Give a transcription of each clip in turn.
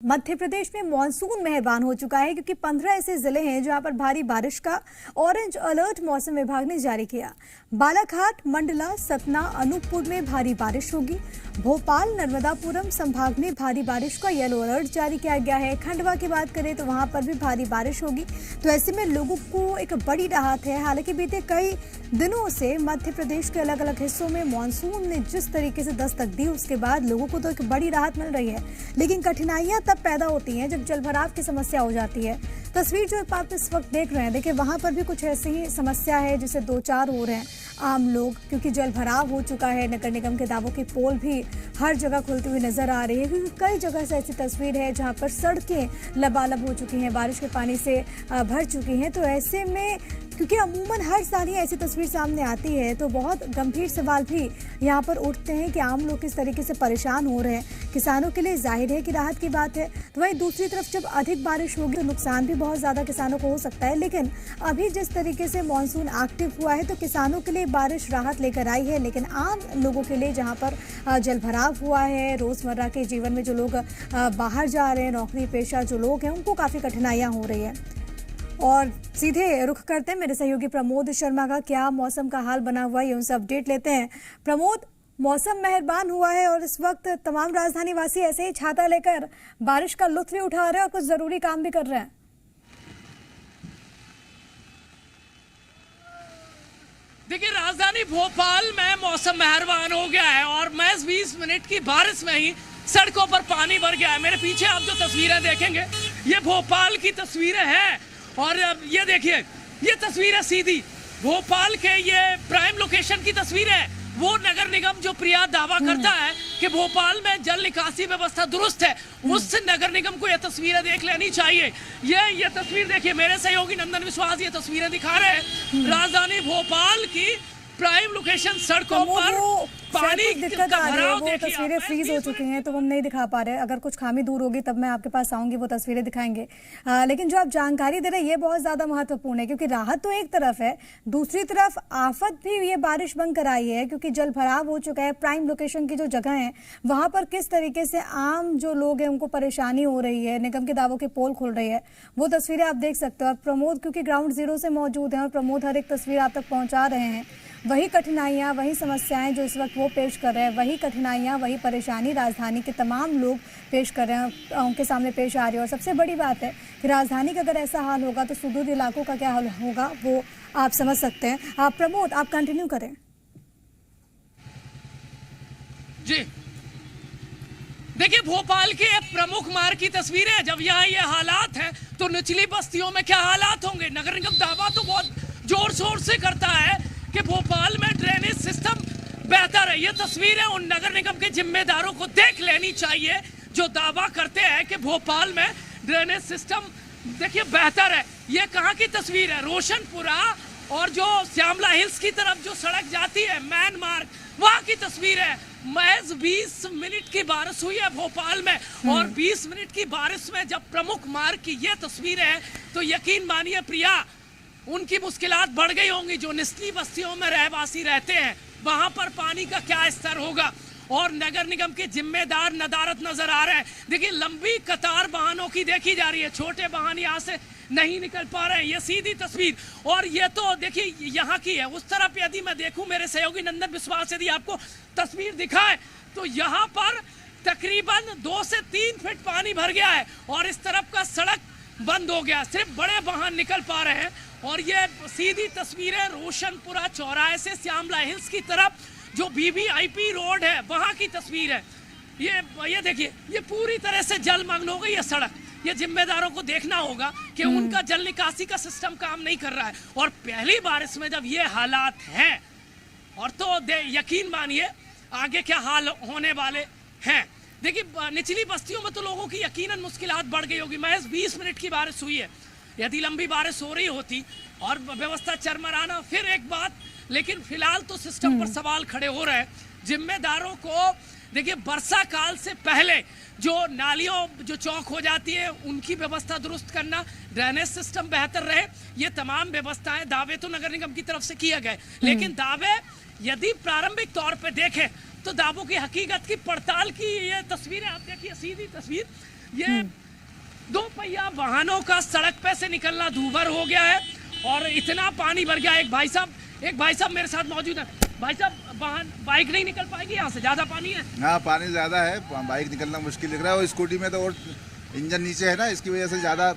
मध्य प्रदेश में मानसून मेहरबान हो चुका है क्योंकि 15 ऐसे जिले हैं जहां पर भारी बारिश का ऑरेंज अलर्ट मौसम विभाग ने जारी किया। बालाघाट, मंडला, सतना, अनूपपुर में भारी बारिश होगी। भोपाल, नर्मदापुरम संभाग में भारी बारिश का येलो अलर्ट जारी किया गया है। खंडवा की बात करें तो वहां पर भी भारी बारिश होगी, तो ऐसे में लोगों को एक बड़ी राहत है। हालांकि बीते कई दिनों से मध्य प्रदेश के अलग अलग हिस्सों में मानसून ने जिस तरीके से दस्तक दी, उसके बाद लोगों को तो एक बड़ी राहत मिल रही है, लेकिन कठिनाइयां तब पैदा होती हैं जब जलभराव की समस्या हो जाती है। तस्वीर जो आप इस वक्त देख रहे हैं, देखिए वहां पर भी कुछ ऐसी ही समस्या है जिससे दो चार हो रहे हैं आम लोग, क्योंकि जलभराव हो चुका है। नगर निगम के दावों की पोल भी हर जगह खुलती हुई नजर आ रही है, क्योंकि कई जगह से ऐसी तस्वीर है जहां पर सड़कें लबालब हो चुकी हैं, बारिश के पानी से भर चुकी हैं। तो ऐसे में क्योंकि अमूमन हर साल ही ऐसी तस्वीर सामने आती है, तो बहुत गंभीर सवाल भी यहाँ पर उठते हैं कि आम लोग किस तरीके से परेशान हो रहे हैं। किसानों के लिए जाहिर है कि राहत की बात है, तो वहीं दूसरी तरफ जब अधिक बारिश होगी तो नुकसान भी बहुत ज़्यादा किसानों को हो सकता है। लेकिन अभी जिस तरीके से मानसून एक्टिव हुआ है तो किसानों के लिए बारिश राहत लेकर आई है, लेकिन आम लोगों के लिए जहाँ पर जलभराव हुआ है, रोज़मर्रा के जीवन में जो लोग बाहर जा रहे हैं, नौकरी पेशा जो लोग हैं, उनको काफ़ी कठिनाइयाँ हो रही है। और सीधे रुख करते हैं मेरे सहयोगी प्रमोद शर्मा का, क्या मौसम का हाल बना हुआ है, उनसे अपडेट लेते हैं। प्रमोद, मौसम मेहरबान हुआ है और इस वक्त तमाम राजधानी वासी ऐसे ही छाता लेकर बारिश का लुत्फ भी उठा रहे हैं और कुछ जरूरी काम भी कर रहे हैं। देखिए, राजधानी भोपाल में मौसम मेहरबान हो गया है और महज 20 मिनट की बारिश में ही सड़कों पर पानी भर गया है। मेरे पीछे आप जो तस्वीरें देखेंगे, ये भोपाल की तस्वीरें हैं और ये देखिए, ये तस्वीर है सीधी भोपाल के, ये प्राइम लोकेशन की तस्वीर है। वो नगर निगम जो प्रिया दावा करता है कि भोपाल में जल निकासी व्यवस्था दुरुस्त है, उस नगर निगम को ये तस्वीरें देख लेनी चाहिए। ये तस्वीर देखिए, मेरे सहयोगी नंदन विश्वास ये तस्वीरें दिखा रहे हैं राजधानी भोपाल की प्राइम लोकेशन सड़कों पर पानी दिक्कत आ रही है। वो तस्वीरें फ्रीज हो चुकी हैं तो हम नहीं दिखा पा रहे। अगर कुछ खामी दूर होगी तब मैं आपके पास आऊंगी, वो तस्वीरें दिखाएंगे। लेकिन जो आप जानकारी दे रहे हैं ये बहुत ज्यादा महत्वपूर्ण है, क्योंकि राहत तो एक तरफ है, दूसरी तरफ आफत भी ये बारिश बनकर आई है, क्योंकि जल भराव हो चुका है। प्राइम लोकेशन की जो जगह है वहां पर किस तरीके से आम जो लोग हैं उनको परेशानी हो रही है, निगम के दावों की पोल खुल रही है, वो तस्वीरें आप देख सकते हो। और प्रमोद क्योंकि ग्राउंड जीरो से मौजूद है और प्रमोद हर एक तस्वीर आप तक पहुंचा रहे हैं, वही कठिनाइयां, वही समस्याएं जो इस वक्त वो पेश कर रहे हैं, वही कठिनाइयां, वही परेशानी राजधानी के तमाम लोग पेश कर रहे हैं, उनके सामने पेश आ रही है। और सबसे बड़ी बात है कि राजधानी का अगर ऐसा हाल होगा तो सुदूर इलाकों का क्या हाल होगा वो आप समझ सकते हैं। आप प्रमोद, आप कंटिन्यू करें। जी देखिए, भोपाल के प्रमुख मार्ग की तस्वीर है। जब यहाँ ये हालात हैं तो निचली बस्तियों में क्या हालात होंगे। नगर निगम दावा तो बहुत जोर शोर से करता है कि भोपाल में ड्रेनेज सिस्टम बेहतर है। ये तस्वीर है उन नगर निगम के जिम्मेदारों को देख लेनी चाहिए जो दावा करते हैं कि भोपाल में ड्रेनेज सिस्टम देखिए बेहतर है। ये कहाँ की तस्वीर है? रोशनपुरा और जो श्यामला हिल्स की तरफ जो सड़क जाती है मैन मार्ग, वहाँ की तस्वीर है। महज 20 मिनट की बारिश हुई है भोपाल में और 20 मिनट की बारिश में जब प्रमुख मार्ग की ये तस्वीर है तो यकीन मानिए प्रिया, उनकी मुश्किलात बढ़ गई होंगी। जो निचली बस्तियों में रहवासी रहते हैं वहां पर पानी का क्या स्तर होगा, और नगर निगम के जिम्मेदार नदारत नजर आ रहे हैं। देखिए, लंबी कतार वाहनों की देखी जा रही है, छोटे वाहन यहाँ से नहीं निकल पा रहे हैं। ये सीधी तस्वीर, और ये तो देखिए यहाँ की है। उस तरफ यदि मैं देखूं, मेरे सहयोगी नंदन विश्वास यदि आपको तस्वीर दिखाए तो यहाँ पर तकरीबन 2 से 3 फीट पानी भर गया है और इस तरफ का सड़क बंद हो गया, सिर्फ बड़े वाहन निकल पा रहे हैं। और ये सीधी तस्वीरें रोशनपुरा चौराहे से श्यामला हिल्स की तरफ जो वीवीआईपी रोड है वहां की तस्वीर है। ये देखिए, ये पूरी तरह से जलमग्न हो गई है सड़क। ये जिम्मेदारों को देखना होगा कि उनका जल निकासी का सिस्टम काम नहीं कर रहा है। और पहली बारिश में जब ये हालात हैं और तो यकीन मानिए आगे क्या हाल होने वाले हैं। देखिए, निचली बस्तियों में तो लोगों की यकीनन मुश्किलात बढ़ गई होगी। महज 20 मिनट की बारिश हुई है, यदि लंबी बारिश हो रही होती और व्यवस्था चरमराना फिर एक बात, लेकिन फिलहाल तो सिस्टम पर सवाल खड़े हो रहे हैं। जिम्मेदारों को देखिए, वर्षा काल से पहले जो नालियों जो चौक हो जाती है उनकी व्यवस्था दुरुस्त करना, ड्रेनेज सिस्टम बेहतर रहे, ये तमाम व्यवस्थाएं, दावे तो नगर निगम की तरफ से किए गए, लेकिन दावे यदि प्रारंभिक तौर पे देखें तो दावों की हकीकत की पड़ताल की ये तस्वीरें आप देखिए, सीधी तस्वीर ये 2 पहिया वाहनों का सड़क पे से निकलना दूभर हो गया है और इतना पानी भर गया है। एक भाई साहब मेरे साथ मौजूद है। भाई साहब, बाइक नहीं निकल पाएगी यहाँ से, ज्यादा पानी है। हाँ, पानी ज्यादा है, बाइक निकलना मुश्किल लग रहा है और स्कूटी में तो और इंजन नीचे है ना, इसकी वजह से ज्यादा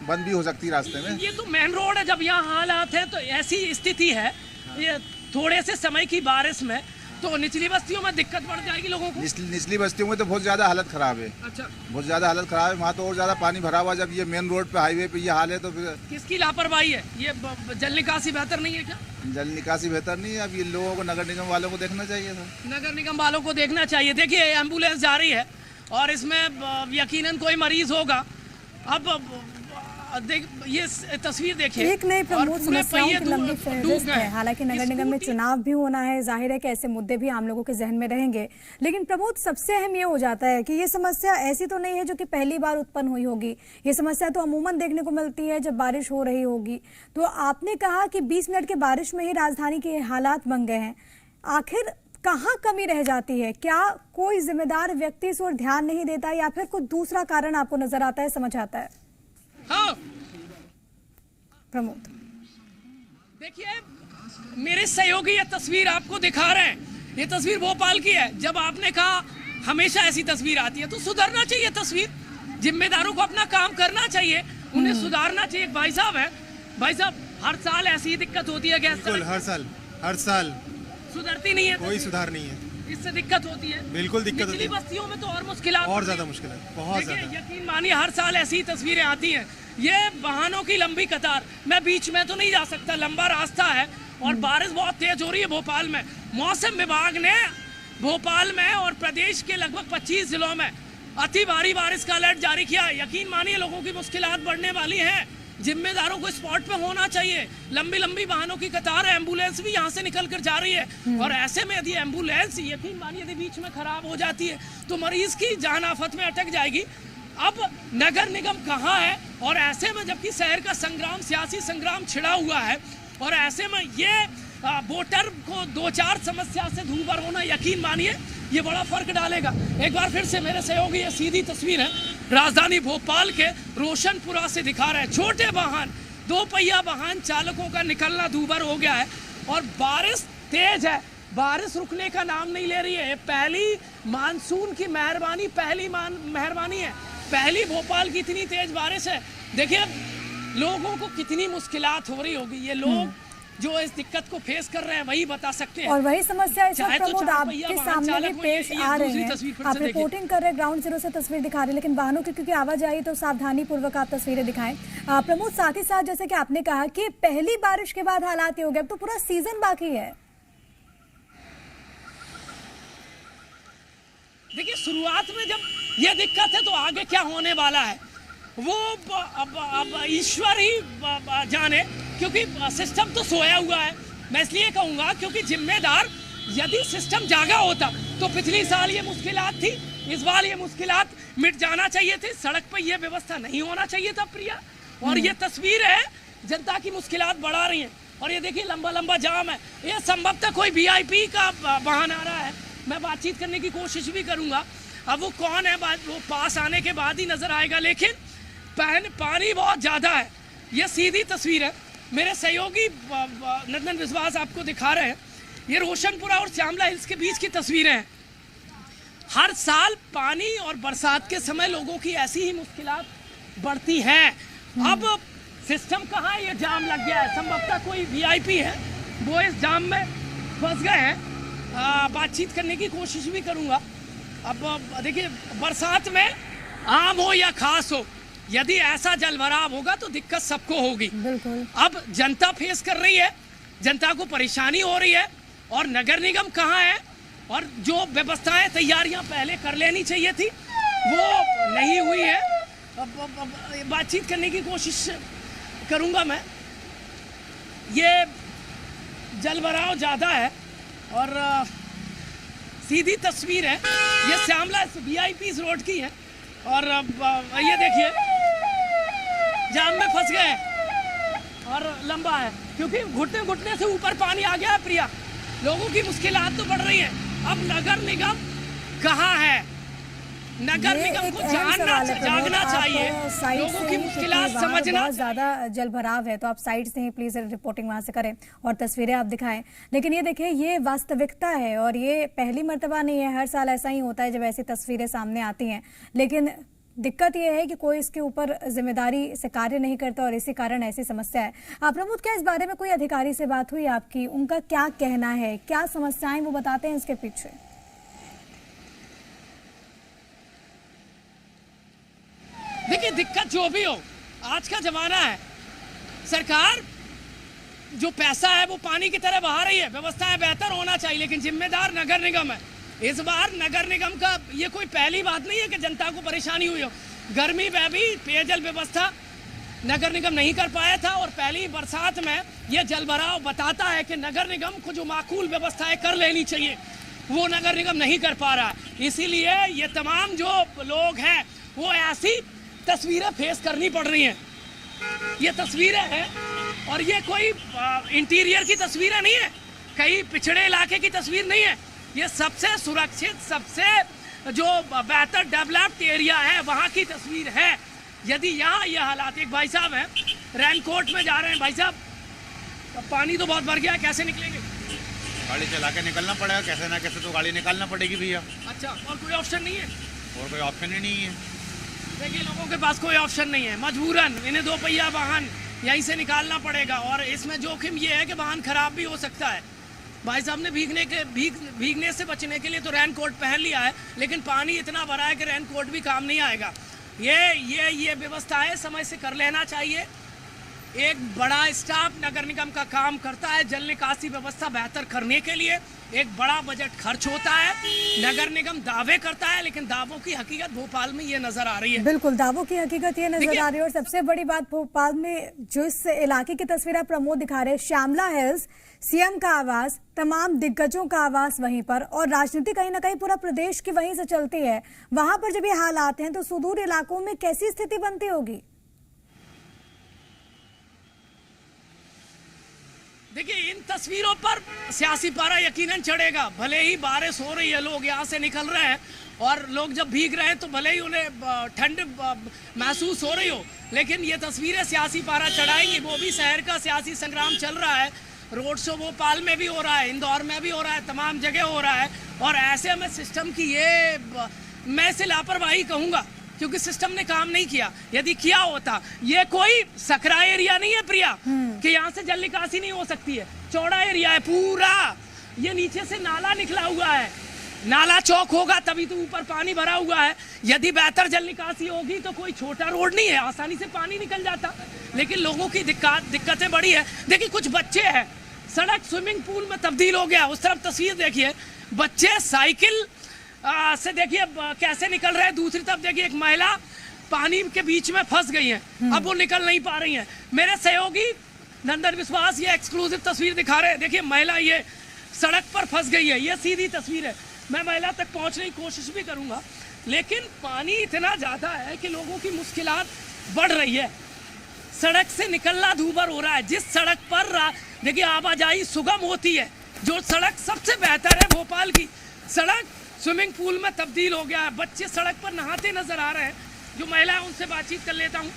बंद भी हो सकती है रास्ते में। ये तो मेन रोड है, जब यहाँ हालात है तो ऐसी स्थिति है। ये थोड़े से समय की बारिश में तो निचली बस्तियों में दिक्कत बढ़ जाएगी लोगों को। निचली बस्तियों में तो बहुत ज्यादा हालत खराब है। अच्छा, बहुत ज्यादा हालत खराब है, वहाँ तो और ज्यादा पानी भरा हुआ। जब ये मेन रोड पे, हाईवे पे ये हाल है तो फिर किसकी लापरवाही है? ये जल निकासी बेहतर नहीं है क्या? जल निकासी बेहतर नहीं है। अब ये लोगों को, नगर निगम वालों को देखना चाहिए था। नगर निगम वालों को देखना चाहिए। देखिए, एम्बुलेंस जा रही है और इसमें यकीनन कोई मरीज होगा। अब ये तस्वीर देखिए, एक नई प्रमुख समस्याओं की लंबी फहरिस्त है। हालांकि नगर निगम में चुनाव भी होना है, जाहिर है कि ऐसे मुद्दे भी आम लोगों के जहन में रहेंगे। लेकिन प्रमोद, सबसे अहम ये हो जाता है कि ये समस्या ऐसी तो नहीं है जो कि पहली बार उत्पन्न हुई होगी। ये समस्या तो अमूमन देखने को मिलती है जब बारिश हो रही होगी। तो आपने कहा कि 20 मिनट के बारिश में ही राजधानी के हालात बन गए हैं। आखिर कहाँ कमी रह जाती है? क्या कोई जिम्मेदार व्यक्ति इस ओर ध्यान नहीं देता या फिर कोई दूसरा कारण आपको नजर आता है, समझ आता है? हाँ, प्रमोद, देखिए, मेरे सहयोगी ये तस्वीर आपको दिखा रहे हैं। ये तस्वीर भोपाल की है। जब आपने कहा हमेशा ऐसी तस्वीर आती है तो सुधरना चाहिए तस्वीर। जिम्मेदारों को अपना काम करना चाहिए, उन्हें सुधारना चाहिए। भाई साहब है, भाई साहब, हर साल ऐसी ही दिक्कत होती है गैस? हर साल सुधरती नहीं है, कोई सुधार नहीं है। इससे दिक्कत होती है। बिल्कुल दिक्कत होती निचली है। बस्तियों में तो और मुश्किल, और ज्यादा मुश्किल है, बहुत देखिए, ज्यादा। यकीन मानिए, हर साल ऐसी ही तस्वीरें आती हैं। ये वाहनों की लंबी कतार, मैं बीच में तो नहीं जा सकता, लंबा रास्ता है और बारिश बहुत तेज हो रही है भोपाल में। मौसम विभाग ने भोपाल में और प्रदेश के लगभग 25 जिलों में अति भारी बारिश का अलर्ट जारी किया। यकीन मानिए, लोगों की मुश्किलात बढ़ने वाली हैं। जिम्मेदारों को स्पॉट पे होना चाहिए। लंबी लंबी वाहनों की कतार है, एम्बुलेंस भी यहाँ से निकल कर जा रही है और ऐसे में यदि एम्बुलेंस, यकीन मानिए, यदि बीच में खराब हो जाती है तो मरीज की जान आफत में अटक जाएगी। अब नगर निगम कहाँ है? और ऐसे में जबकि शहर का संग्राम, सियासी संग्राम छिड़ा हुआ है और ऐसे में ये वोटर को 2-4 समस्या से दूभर होना, यकीन मानिए, ये बड़ा फर्क डालेगा। एक बार फिर से मेरे सहयोगी, ये सीधी तस्वीर है राजधानी भोपाल के रोशनपुरा से दिखा रहे हैं। छोटे वाहन, 2 पहिया वाहन चालकों का निकलना दूभर हो गया है और बारिश तेज है। बारिश रुकने का नाम नहीं ले रही है। पहली मानसून की मेहरबानी, पहली मेहरबानी है, पहली भोपाल की इतनी तेज बारिश है। देखिए, लोगों को कितनी मुश्किलात हो रही होगी। ये लोग जो इस दिक्कत को फेस कर रहे हैं वही बता सकते हैं। और वही समस्या इस वक्त प्रमोद तो आपके सामने भी पेश आ रहे हैं। आप रिपोर्टिंग कर रहे हैं, ग्राउंड जीरो से तस्वीर दिखा रहे हैं, लेकिन वाहनों की क्योंकि आवाजाही तो सावधानी पूर्वक आप तस्वीरें दिखाएं। प्रमोद, साथ ही साथ जैसे कि आपने कहा कि पहली बारिश के बाद हालात ये हो गए, अब तो पूरा सीजन बाकी है। देखिए, शुरुआत में जब ये दिक्कत है तो आगे क्या होने वाला है वो अब ईश्वर ही जाने, क्योंकि सिस्टम तो सोया हुआ है। मैं इसलिए कहूँगा क्योंकि जिम्मेदार, यदि सिस्टम जागा होता तो पिछली साल ये मुश्किलात थी, इस बार ये मुश्किलात मिट जाना चाहिए थी। सड़क पर ये व्यवस्था नहीं होना चाहिए था, प्रिया। और ये तस्वीर है, जनता की मुश्किलात बढ़ा रही हैं। और ये देखिए, लंबा लंबा जाम है। ये संभवतः कोई VIP का वाहन आ रहा है। मैं बातचीत करने की कोशिश भी करूँगा। अब वो कौन है, वो पास आने के बाद ही नजर आएगा। लेकिन पानी बहुत ज़्यादा है। ये सीधी तस्वीर है, मेरे सहयोगी नंदन विश्वास आपको दिखा रहे हैं। ये रोशनपुरा और श्यामला हिल्स के बीच की तस्वीरें हैं। हर साल पानी और बरसात के समय लोगों की ऐसी ही मुश्किलात बढ़ती है। अब सिस्टम कहाँ, ये जाम लग गया है। संभवतः कोई VIP है, वो इस जाम में फंस गए हैं। बातचीत करने की कोशिश भी करूँगा। अब देखिए, बरसात में आम हो या खास हो, यदि ऐसा जलभराव होगा तो दिक्कत सबको होगी। बिल्कुल। अब जनता फेस कर रही है, जनता को परेशानी हो रही है और नगर निगम कहाँ है? और जो व्यवस्थाएं, तैयारियां पहले कर लेनी चाहिए थी वो नहीं हुई है। अब बातचीत करने की कोशिश करूंगा मैं। ये जलभराव ज़्यादा है और सीधी तस्वीर है, ये श्यामला VIP रोड की है। और ये देखिए, जाम में फंस गए और लंबा है क्योंकि घुटने घुटने से ऊपर पानी आ गया है, प्रिया। लोगों की मुश्किलात तो बढ़ रही है। अब नगर निगम कहाँ है? नगर ये निगम एक को अहम सवाल है प्रमोद। जागना आप चाहिए, साइड लोगों से की ही, मुश्किलात क्योंकि वहाँ समझना। बहुत ज्यादा जल भराव है, तो आप साइड से ही प्लीज रिपोर्टिंग वहां से करें और तस्वीरें आप दिखाएं। लेकिन ये देखिए, ये वास्तविकता है और ये पहली मर्तबा नहीं है, हर साल ऐसा ही होता है जब ऐसी तस्वीरें सामने आती हैं। लेकिन दिक्कत यह है कि कोई इसके ऊपर जिम्मेदारी से कार्य नहीं करता और इसी कारण ऐसी समस्या है। प्रमोद, क्या इस बारे में कोई अधिकारी से बात हुई आपकी? उनका क्या कहना है, क्या समस्याएं वो बताते हैं इसके पीछे? देखिए, दिक्कत जो भी हो, आज का जमाना है, सरकार जो पैसा है वो पानी की तरह बहा रही है, व्यवस्थाएं बेहतर होना चाहिए, लेकिन जिम्मेदार नगर निगम है। इस बार नगर निगम का ये कोई पहली बात नहीं है कि जनता को परेशानी हुई हो। गर्मी में भी पेयजल व्यवस्था नगर निगम नहीं कर पाया था और पहली बरसात में ये जल भराव बताता है कि नगर निगम को जो माकूल व्यवस्थाएं कर लेनी चाहिए वो नगर निगम नहीं कर पा रहा है। इसीलिए ये तमाम जो लोग हैं वो ऐसी तस्वीरें फेस करनी पड़ रही हैं। ये तस्वीरें हैं और ये कोई इंटीरियर की तस्वीरें नहीं है, कहीं पिछड़े इलाके की तस्वीर नहीं है। ये सबसे सुरक्षित, सबसे जो बेहतर डेवलप्ड एरिया है वहाँ की तस्वीर है। यदि यहाँ ये हालात, एक भाई साहब हैं रेनकोट में जा रहे हैं, भाई साहब पानी तो बहुत भर गया है, कैसे निकलेंगे? गाड़ी चला के निकलना पड़ेगा, कैसे ना कैसे तो गाड़ी निकालना पड़ेगी भैया। अच्छा, और कोई ऑप्शन नहीं है? और कोई ऑप्शन ही नहीं है। देखिए, लोगों के पास कोई ऑप्शन नहीं है, मजबूरन इन्हें दो पहिया वाहन यहीं से निकालना पड़ेगा। और इसमें जोखिम ये है कि वाहन खराब भी हो सकता है। भाई साहब ने भीगने से बचने के लिए तो रेनकोट पहन लिया है, लेकिन पानी इतना भरा है कि रेनकोट भी काम नहीं आएगा। ये व्यवस्थाएं समय से कर लेना चाहिए। एक बड़ा स्टाफ नगर निगम का काम करता है जल निकासी व्यवस्था बेहतर करने के लिए, एक बड़ा बजट खर्च होता है। नगर निगम दावे करता है, लेकिन दावों की हकीकत भोपाल में ये नजर आ रही है। बिल्कुल, दावों की हकीकत ये नजर आ रही है। और सबसे बड़ी बात, भोपाल में जो इस इलाके की तस्वीर आप प्रमोद दिखा रहे हैं, श्यामला हिल्स, सीएम का आवास, तमाम दिग्गजों का आवास वहीं पर, और राजनीति कहीं ना कहीं पूरा प्रदेश की वहीं से चलती है। वहां पर जब ये हालात हैं तो सुदूर इलाकों में कैसी स्थिति बनती होगी? देखिए, इन तस्वीरों पर सियासी पारा यकीनन चढ़ेगा। भले ही बारिश हो रही है, लोग यहाँ से निकल रहे हैं और लोग जब भीग रहे हैं तो भले ही उन्हें ठंड महसूस हो रही हो, लेकिन ये तस्वीरें सियासी पारा चढ़ाएंगी। वो भी शहर का सियासी संग्राम चल रहा है। रोड शो भोपाल में भी हो रहा है, इंदौर में भी हो रहा है, तमाम जगह हो रहा है। और ऐसे में सिस्टम की मैं इसे लापरवाही कहूँगा, क्योंकि सिस्टम ने काम नहीं किया। यदि किया होता, ये कोई सकरा एरिया नहीं है प्रिया कि यहाँ से जल निकासी नहीं हो सकती है। चौड़ा एरिया है पूरा, ये नीचे से नाला निकला हुआ है, नाला चौक होगा तभी तो ऊपर पानी भरा हुआ है। यदि बेहतर जल निकासी होगी तो कोई छोटा रोड नहीं है, आसानी से पानी निकल जाता। लेकिन लोगों की दिक्कतें बड़ी है। देखिए, कुछ बच्चे हैं, सड़क स्विमिंग पूल में तब्दील हो गया। उस तरफ तस्वीर देखिए, बच्चे साइकिल से देखिए कैसे निकल रहे हैं। दूसरी तरफ देखिए, एक महिला पानी के बीच में फंस गई है, अब वो निकल नहीं पा रही है। मेरे सहयोगी नंदन विश्वास ये एक्सक्लूसिव तस्वीर दिखा रहे हैं। देखिए, महिला ये सड़क पर फंस गई है, ये सीधी तस्वीर है। मैं महिला तक पहुंचने की कोशिश भी करूंगा, लेकिन पानी इतना ज्यादा है कि लोगों की मुश्किलात बढ़ रही है। सड़क से निकलना दूभर हो रहा है। जिस सड़क पर देखिए आवाजाही सुगम होती है, जो सड़क सबसे बेहतर है भोपाल की, सड़क स्विमिंग पूल में तब्दील हो गया है। बच्चे सड़क पर नहाते नजर आ रहे हैं। जो महिला है उनसे बातचीत कर लेता हूँ।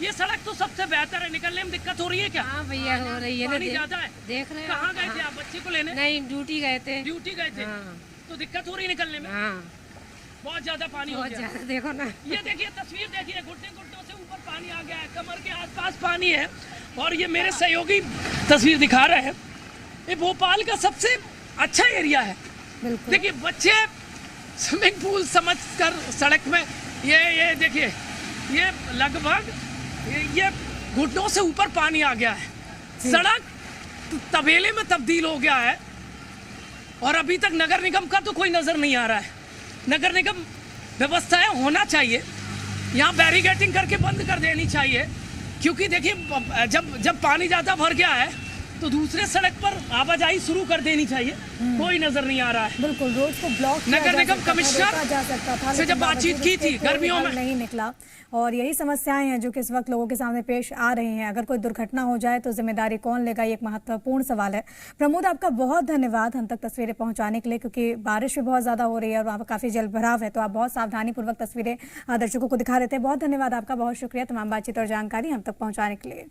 ये सड़क तो सबसे बेहतर है, निकलने में दिक्कत हो रही है क्या? हाँ भैया, हो रही है ना। पानी ज्यादा है। देख रहे हैं। कहाँ गए थे आप बच्चे को लेने? नहीं, ड्यूटी गए थे। ड्यूटी गए थे। हाँ। तो दिक्कत हो रही है निकलने में? हाँ, बहुत ज्यादा पानी हो बहुत गया। ज्यादा। देखो ना, ये देखिए तस्वीर, देखिए घुटनों से ऊपर पानी आ गया है, कमर के आसपास पानी है। और ये मेरे सहयोगी तस्वीर दिखा रहे हैं। ये भोपाल का सबसे अच्छा एरिया है। देखिए, बच्चे स्विमिंग पूल समझकर सड़क में ये देखिए, ये लगभग ये घुटनों से ऊपर पानी आ गया है। सड़क तबेले में तब्दील हो गया है और अभी तक नगर निगम का तो कोई नजर नहीं आ रहा है। नगर निगम व्यवस्थाएं होना चाहिए, यहाँ बैरिकेडिंग करके बंद कर देनी चाहिए। क्योंकि देखिए, जब पानी ज़्यादा भर गया है तो दूसरे सड़क पर आवाजाही शुरू कर देनी चाहिए। कोई नजर नहीं आ रहा है। बिल्कुल, रोड को ब्लॉक किया नगर जा निगम सकता था, कमिश्नर रोका जा सकता था, से लेकिन जब बातचीत बावजूद की उसके थी कोई गर्मियों हल में, नहीं निकला। और यही समस्याएं हैं जो कि इस वक्त लोगों के सामने पेश आ रही हैं। अगर कोई दुर्घटना हो जाए तो जिम्मेदारी कौन लेगा, ये एक महत्वपूर्ण सवाल है। प्रमोद, आपका बहुत धन्यवाद हम तक तस्वीरें पहुंचाने के लिए, क्योंकि बारिश भी बहुत ज्यादा हो रही है और वहाँ पर काफी जल भराव है, तो आप बहुत सावधानी पूर्वक तस्वीरें दर्शकों को दिखा रहे थे। बहुत धन्यवाद आपका, बहुत शुक्रिया तमाम बातचीत और जानकारी हम तक पहुंचाने के लिए।